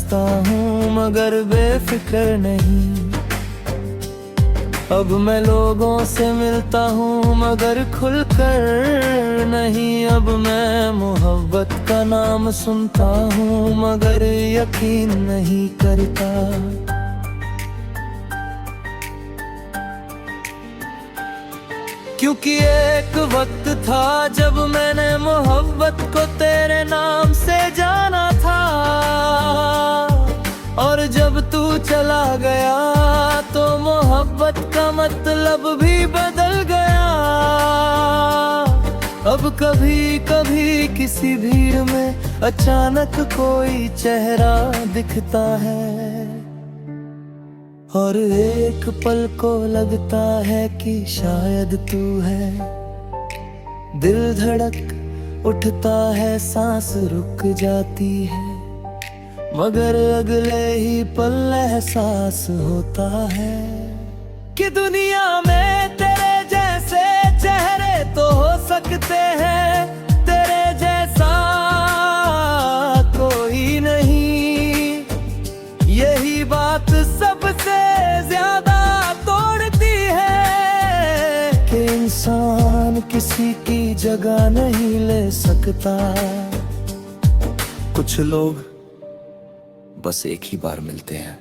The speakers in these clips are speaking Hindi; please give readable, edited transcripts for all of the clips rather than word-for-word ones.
हंसता हूँ मगर बेफिक्र नहीं। अब मैं लोगों से मिलता हूँ मगर खुलकर नहीं। अब मैं मोहब्बत का नाम सुनता हूँ मगर यकीन नहीं करता। क्योंकि एक वक्त था जब मैंने मोहब्बत को तेरे नाम से जाना था, और जब तू चला गया तो मोहब्बत का मतलब भी बदल गया। अब कभी कभी किसी भीड़ में अचानक कोई चेहरा दिखता है, और एक पल को लगता है कि शायद तू है। दिल धड़क उठता है, सांस रुक जाती है, मगर अगले ही पल एहसास होता है कि दुनिया में तेरे जैसे चेहरे तो हो सकते हैं, तेरे जैसा कोई नहीं। यही बात सबसे ज्यादा तोड़ती है कि इंसान किसी की जगह नहीं ले सकता। कुछ लोग बस एक ही बार मिलते हैं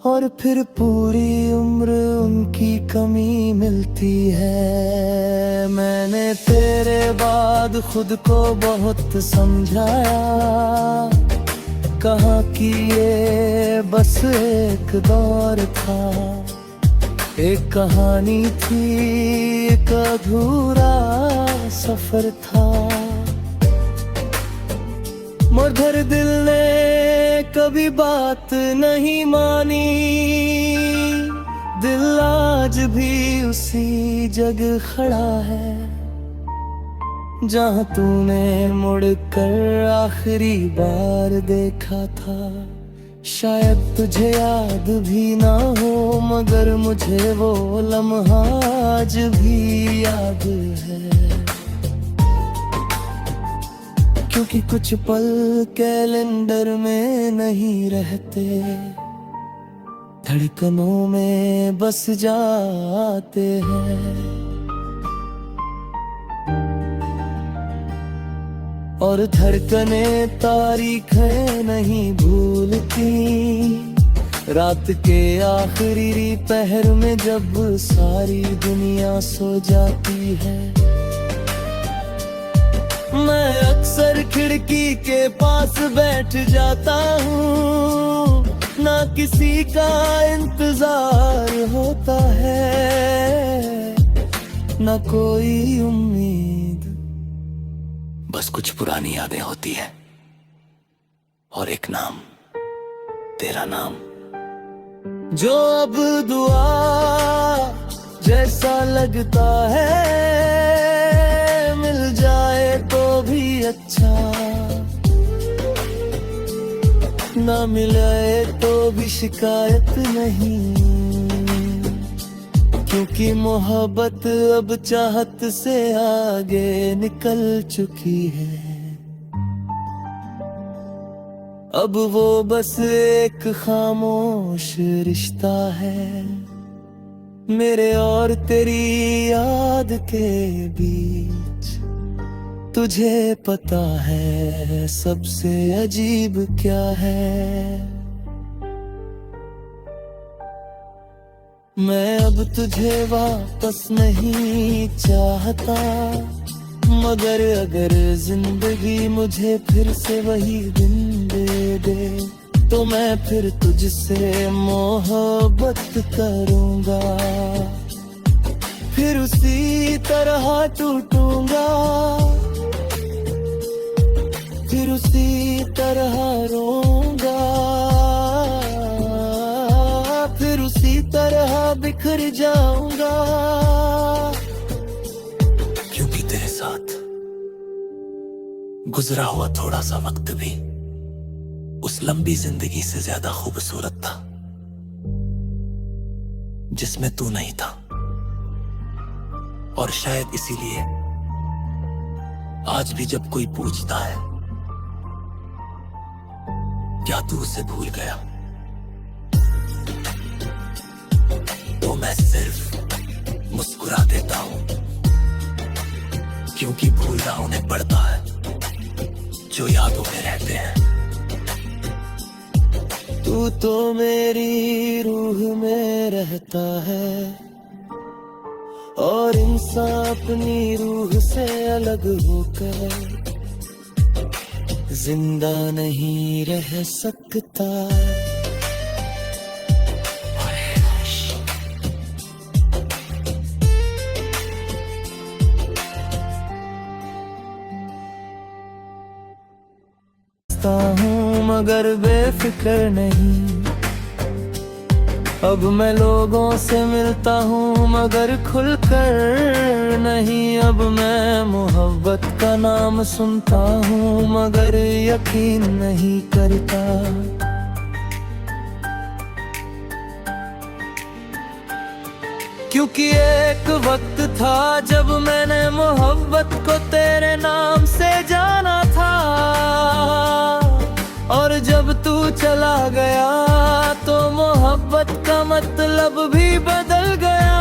और फिर पूरी उम्र उनकी कमी मिलती है। मैंने तेरे बाद खुद को बहुत समझाया, कहा कि ये बस एक दौर था, एक कहानी थी, एक अधूरा सफर था। मगर दिल ने कभी बात नहीं मानी, दिल आज भी उसी जगह खड़ा है जहाँ तूने मुड़कर आखिरी बार देखा था। शायद तुझे याद भी ना हो मगर मुझे वो लम्हा आज भी याद है। क्योंकि कुछ पल कैलेंडर में नहीं रहते, धड़कनों में बस जाते हैं। और धड़कने तारीखें नहीं भूलती, रात के आखिरी पहर में जब सारी दुनिया सो जाती है। मैं अक्सर खिड़की के पास बैठ जाता हूँ, ना किसी का इंतजार होता है, ना कोई उम्मीद, बस कुछ पुरानी यादें होती हैं और एक नाम, तेरा नाम, जो अब दुआ जैसा लगता है। मिल जाए तो भी अच्छा, ना मिले तो भी शिकायत नहीं, क्योंकि मोहब्बत अब चाहत से आगे निकल चुकी है। अब वो बस एक खामोश रिश्ता है, मेरे और तेरी याद के बीच। तुझे पता है सबसे अजीब क्या है, मैं अब तुझे वापस नहीं चाहता, मगर अगर जिंदगी मुझे फिर से वही दिन दे दे तो मैं फिर तुझसे मोहब्बत करूंगा, फिर उसी तरह टूटूंगा, फिर उसी तरह रोऊंगा, फिर उसी तरह बिखर जाऊंगा। क्योंकि तेरे साथ गुजरा हुआ थोड़ा सा वक्त भी उस लंबी जिंदगी से ज्यादा खूबसूरत था जिसमें तू नहीं था। और शायद इसीलिए आज भी जब कोई पूछता है क्या तू उसे भूल गया? तो मैं सिर्फ मुस्कुरा देता हूं, क्योंकि भूलना उन्हें पड़ता है जो यादों में रहते हैं। तू तो मेरी रूह में रहता है, और इंसान अपनी रूह से अलग होकर जिंदा नहीं रह सकता। हूँ मगर बेफिक्र नहीं, अब मैं लोगों से मिलता हूँ मगर खुलकर नहीं। अब मैं मोहब्बत का नाम सुनता हूँ मगर यकीन नहीं करता। क्योंकि एक वक्त था जब मैंने मोहब्बत को तेरे नाम से जाना था, और जब तू चला गया तो मोहब्बत का मतलब भी बदल गया।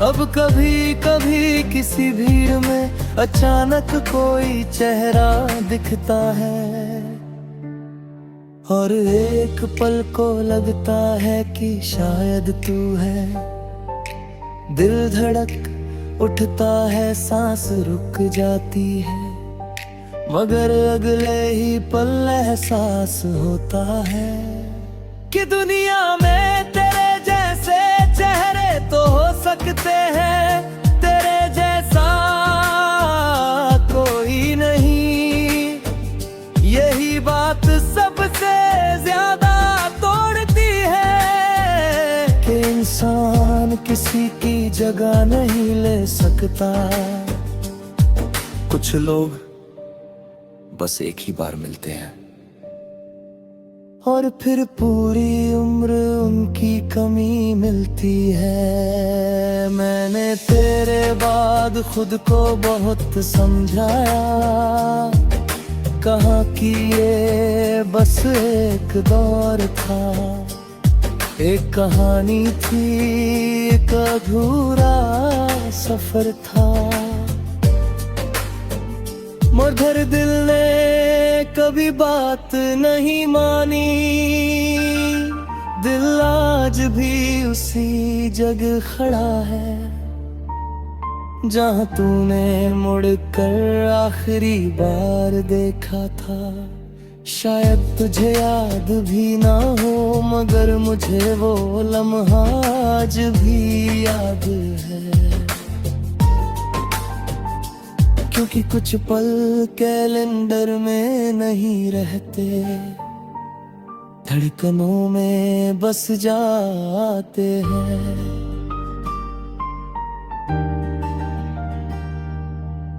अब कभी कभी किसी भीड़ में अचानक कोई चेहरा दिखता है, और एक पल को लगता है कि शायद तू है। दिल धड़क उठता है, सांस रुक जाती है, मगर अगले ही पल एहसास होता है कि दुनिया में तेरे जैसे चेहरे तो हो सकते हैं, तेरे जैसा कोई नहीं। यही बात सबसे ज्यादा तोड़ती है कि इंसान किसी की जगह नहीं ले सकता। कुछ लोग बस एक ही बार मिलते हैं, और फिर पूरी उम्र उनकी कमी मिलती है। मैंने तेरे बाद खुद को बहुत समझाया, कहा कि ये बस एक दौर था, एक कहानी थी, एक अधूरा सफर था। मगर दिल ने कभी बात नहीं मानी, दिल आज भी उसी जगह खड़ा है जहाँ तूने मुड़कर आखिरी बार देखा था। शायद तुझे याद भी ना हो मगर मुझे वो लम्हा आज भी याद है। क्योंकि कुछ पल कैलेंडर में नहीं रहते, धड़कनों में बस जाते हैं।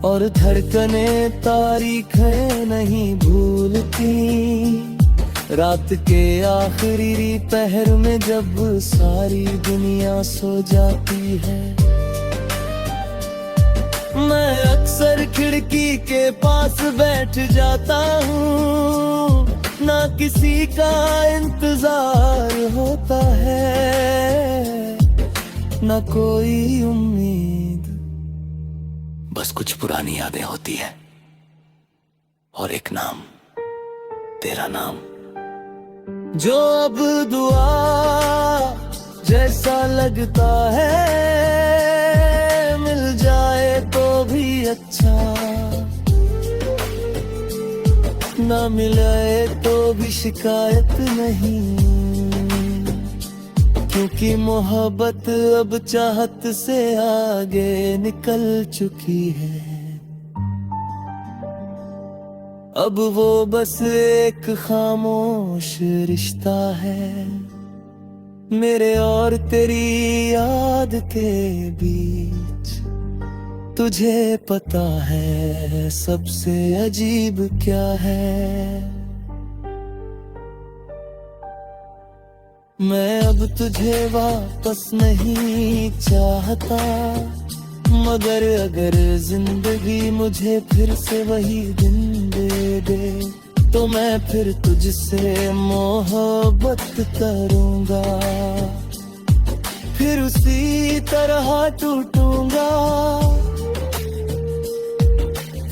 और धड़कने तारीखें नहीं भूलती, रात के आखिरी पहर में जब सारी दुनिया सो जाती है। मैं अक्सर खिड़की के पास बैठ जाता हूँ, ना किसी का इंतजार होता है, ना कोई उम्मीद, बस कुछ पुरानी यादें होती है और एक नाम, तेरा नाम, जो अब दुआ जैसा लगता है। मिल जाए तो भी अच्छा, ना मिले तो भी शिकायत नहीं, क्योंकि मोहब्बत अब चाहत से आगे निकल चुकी है। अब वो बस एक खामोश रिश्ता है, मेरे और तेरी याद के बीच। तुझे पता है सबसे अजीब क्या है, मैं अब तुझे वापस नहीं चाहता, मगर अगर जिंदगी मुझे फिर से वही दिन दे दे तो मैं फिर तुझसे मोहब्बत करूंगा, फिर उसी तरह टूटूंगा,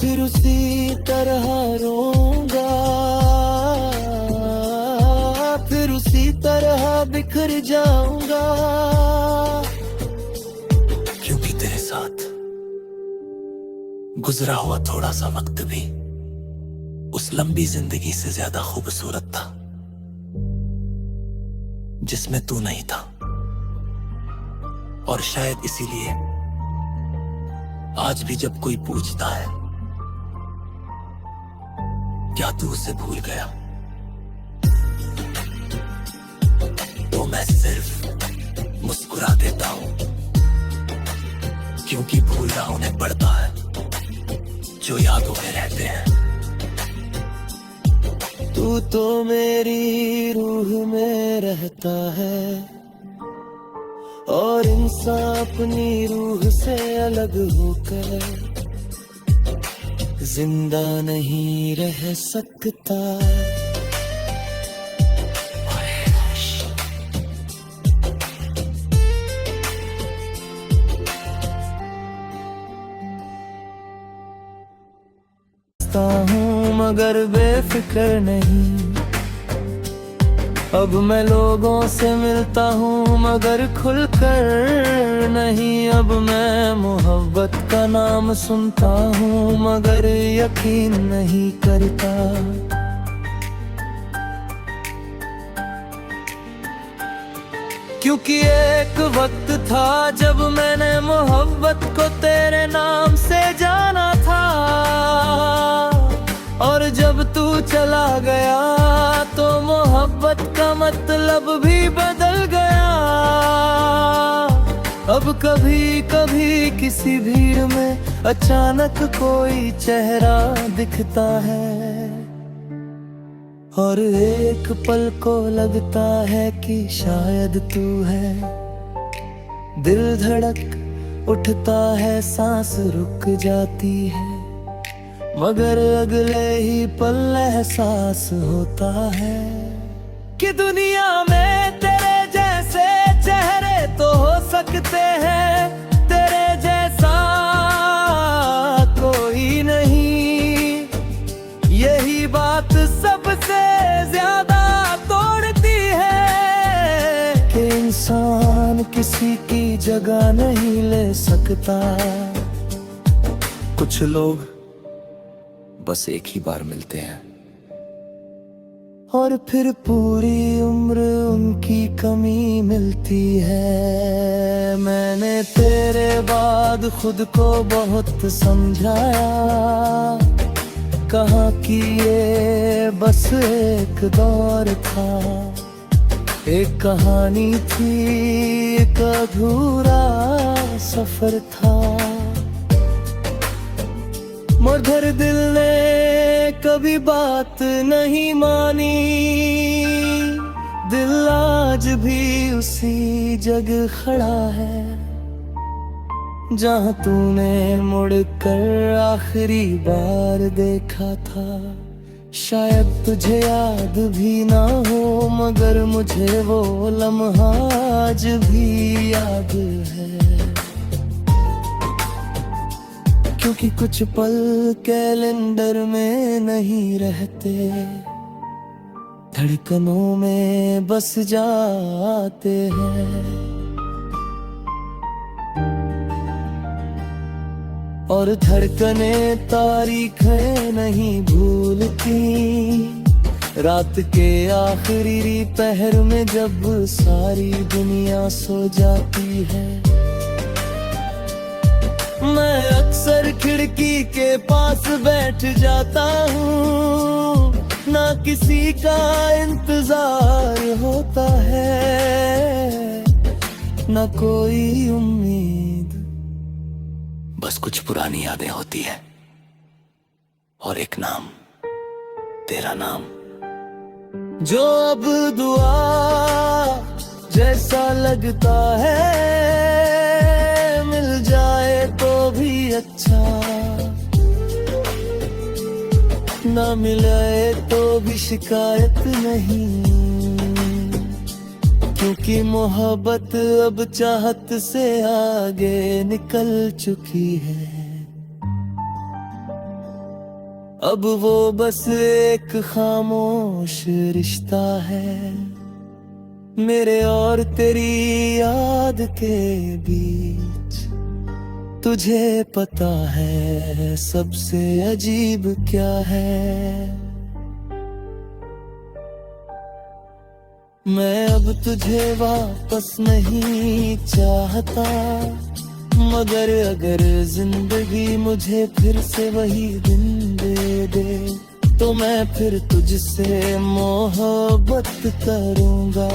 फिर उसी तरह रोऊंगा, फिर उसी तरह बिखर जाऊंगा। क्योंकि तेरे साथ गुजरा हुआ थोड़ा सा वक्त भी उस लंबी जिंदगी से ज्यादा खूबसूरत था जिसमें तू नहीं था। और शायद इसीलिए आज भी जब कोई पूछता है क्या तू उसे भूल गया, तो मैं सिर्फ मुस्कुरा देता हूं, क्योंकि भूलना उन्हें पड़ता है जो यादों में रहते हैं। तू तो मेरी रूह में रहता है और इंसान अपनी रूह से अलग होकर जिंदा नहीं रह सकता। हूँ मगर बेफिक्र नहीं, अब मैं लोगों से मिलता हूँ मगर खुलकर नहीं। अब मैं मोहब्बत का नाम सुनता हूँ मगर यकीन नहीं करता। क्योंकि एक वक्त था जब मैंने मोहब्बत को तेरे नाम से जाना था, और जब तू चला गया तो मोहब्बत का मतलब भी बदल गया। अब कभी कभी किसी भीड़ में अचानक कोई चेहरा दिखता है, और एक पल को लगता है कि शायद तू है। दिल धड़क उठता है, सांस रुक जाती है, मगर अगले ही पल एहसास होता है कि दुनिया में तेरे जैसे चेहरे तो हो सकते हैं, तेरे जैसा कोई नहीं। यही बात सबसे ज्यादा तोड़ती है कि इंसान किसी की जगह नहीं ले सकता। कुछ लोग बस एक ही बार मिलते हैं और फिर पूरी उम्र उनकी कमी मिलती है। मैंने तेरे बाद खुद को बहुत समझाया, कहा कि ये बस एक दौर था, एक कहानी थी, एक अधूरा सफर था। मगर दिल ने कभी बात नहीं मानी, दिल आज भी उसी जगह खड़ा है जहाँ तूने मुड़कर आखिरी बार देखा था। शायद तुझे याद भी ना हो मगर मुझे वो लम्हा आज भी याद है। क्योंकि कुछ पल कैलेंडर में नहीं रहते, धड़कनों में बस जाते हैं। और धड़कने तारीखें नहीं भूलती, रात के आखिरी पहर में जब सारी दुनिया सो जाती है। मैं अक्सर खिड़की के पास बैठ जाता हूँ, ना किसी का इंतजार होता है, ना कोई उम्मीद, बस कुछ पुरानी यादें होती है और एक नाम, तेरा नाम, जो अब दुआ जैसा लगता है। मिल जाए तो भी अच्छा, ना मिले तो भी शिकायत नहीं, क्योंकि मोहब्बत अब चाहत से आगे निकल चुकी है। अब वो बस एक खामोश रिश्ता है, मेरे और तेरी याद के बीच। तुझे पता है सबसे अजीब क्या है? मैं अब तुझे वापस नहीं चाहता, मगर अगर जिंदगी मुझे फिर से वही दिन दे दे, तो मैं फिर तुझसे मोहब्बत करूंगा,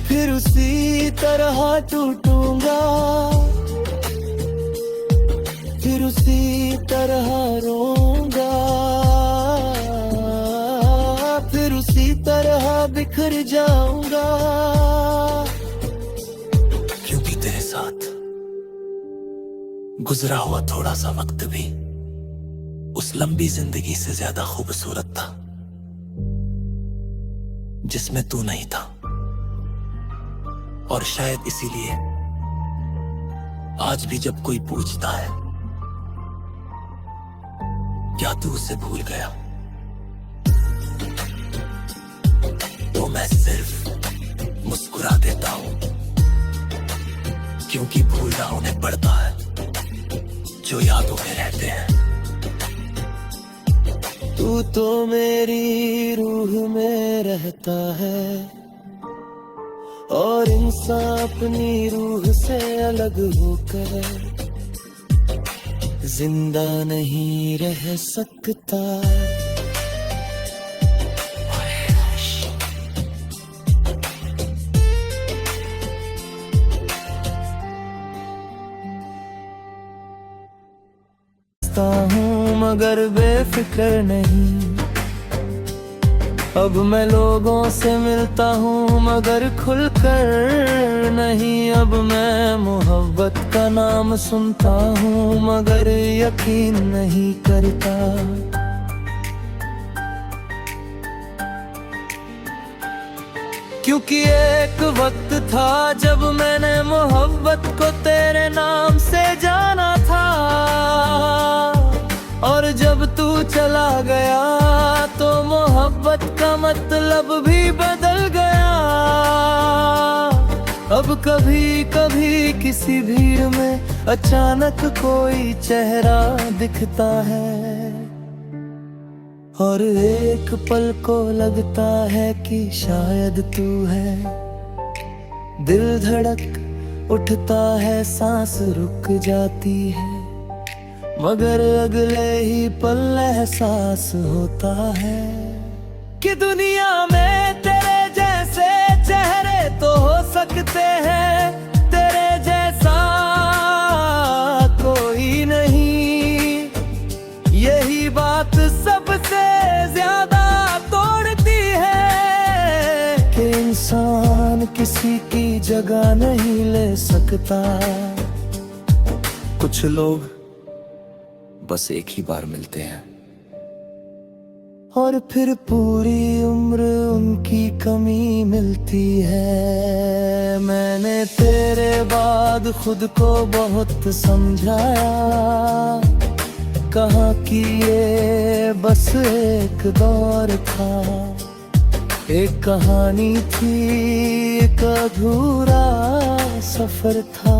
फिर उसी तरह टूटूंगा, फिर उसी तरह रोऊंगा, फिर उसी तरह बिखर जाऊंगा। क्योंकि तेरे साथ गुजरा हुआ थोड़ा सा वक्त भी उस लंबी जिंदगी से ज्यादा खूबसूरत था जिसमें तू नहीं था। और शायद इसीलिए आज भी जब कोई पूछता है क्या तू उसे भूल गया, तो मैं सिर्फ मुस्कुरा देता हूं, क्योंकि भूलना उन्हें पड़ता है जो यादों में रहते हैं। तू तो मेरी रूह में रहता है, और इंसान अपनी रूह से अलग होकर जिंदा नहीं रह सकता। हूँ मगर बेफिक्र नहीं, अब मैं लोगों से मिलता हूँ मगर खुलकर नहीं। अब मैं मोहब्बत का नाम सुनता हूँ मगर यकीन नहीं करता। क्योंकि एक वक्त था जब मैंने मोहब्बत को तेरे नाम से जाना था, और जब तू चला गया तो मोहब्बत का मतलब भी बदल गया। अब कभी कभी किसी भीड़ में अचानक कोई चेहरा दिखता है, और एक पल को लगता है कि शायद तू है। दिल धड़क उठता है, सांस रुक जाती है, मगर अगले ही पल एहसास होता है कि दुनिया में तेरे जैसे चेहरे तो हो सकते हैं, तेरे जैसा कोई नहीं। यही बात सबसे ज्यादा तोड़ती है कि इंसान किसी की जगह नहीं ले सकता। कुछ लोग बस एक ही बार मिलते हैं और फिर पूरी उम्र उनकी कमी मिलती है। मैंने तेरे बाद खुद को बहुत समझाया, कहा कि ये बस एक दौर था, एक कहानी थी, एक अधूरा सफर था।